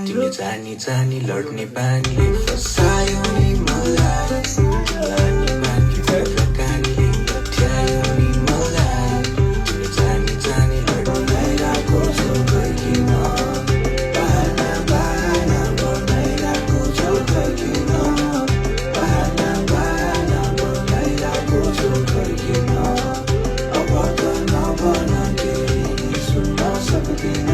तिमी जानी जानी लड्ने बानीले फसायो नि मलाई लानी बानीले कानीले लट्यायो नि मलाई तिमी जानी जानी लड्ने आइरहेको छौ फर्किन बहाना बहाना बनाइरहेको छौ फर्किन बहाना बहाना बनाइरहेको छौ फर्किन अब त नभन केही सुन्न सक्दिन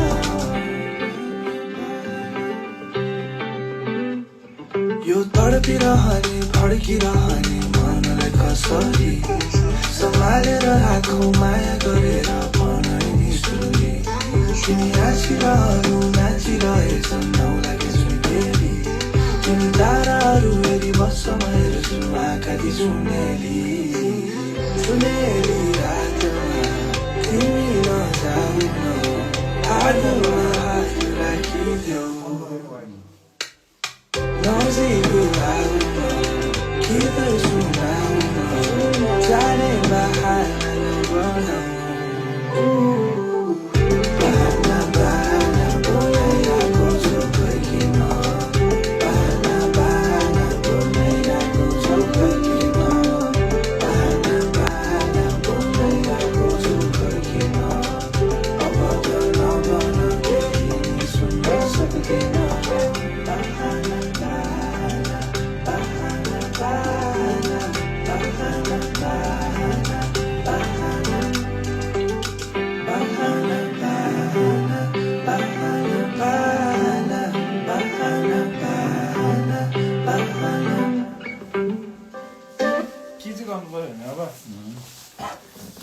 यो तडपिरहने फड्किरहने मनलाई कसरी सम्हालेर राखौ माया गरेर भनै निष्ठुरी तिमी हाँसिरहनु नाचिरहेछन् नौलागे सुनेली तिमी ताराहरू हेरी बसमा हेर्छु आँखा दि सुनेली सुनेली रातमा तिमी नजाऊ न हातमा हात राखिदेऊ नजिक आउन गीत सुनाउन जाने बहाना नबनाऊ बहाना बहाना बनाइरहेको छौ फर्किन बहाना बहाना बनाइरहेको छौ फर्किन बहाना बहाना बनाइरहेको छौ फर्किन अब त नभन केही सुन्न सक्दिन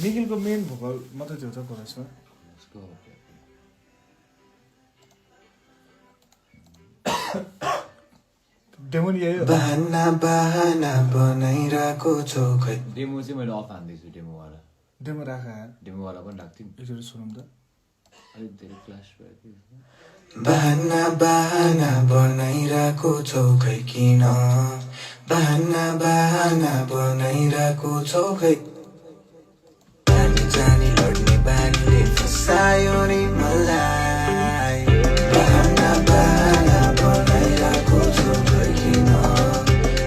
निखिलको मेन भोकल मात्रै थियो त कोरसमा डेमो नि आयो बहाना बहाना बनाइरहेको छौ खै डेमो चाहिँ मैले अफ हान्दैछु डेमोवाला डेमो राखा डेमोवाला पनि राख्थेँ एकचोटि सुनौँ त अलिक धेरै क्लास भयो बहाना बहाना बनाइरहेको छौ खै किन बहाना बहाना बनाइरहेको छौ खै जानी जानी लड्ने बानीले फसायो नि मलाई बहाना बहाना बनाइरहेको छौ खै किन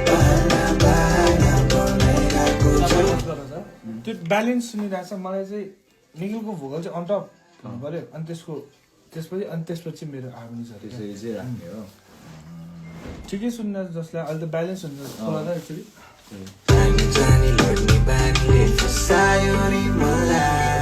बहाना बहाना बनाइरहेको छौ त्यो ब्यालेन्स सुनिरहेको छ मलाई चाहिँ निखिलको भोकल चाहिँ अन टप हुनु पर्यो अनि त्यसपछि मेरो हार्मोनिजहरू त्यसरी चाहिँ राख्ने हो ठिकै सुन्न जसलाई अहिले त ब्यालेन्स हुन्छ खोला त एक्चुली जानी जानी लड्ने बानीले फसायो नि मलाई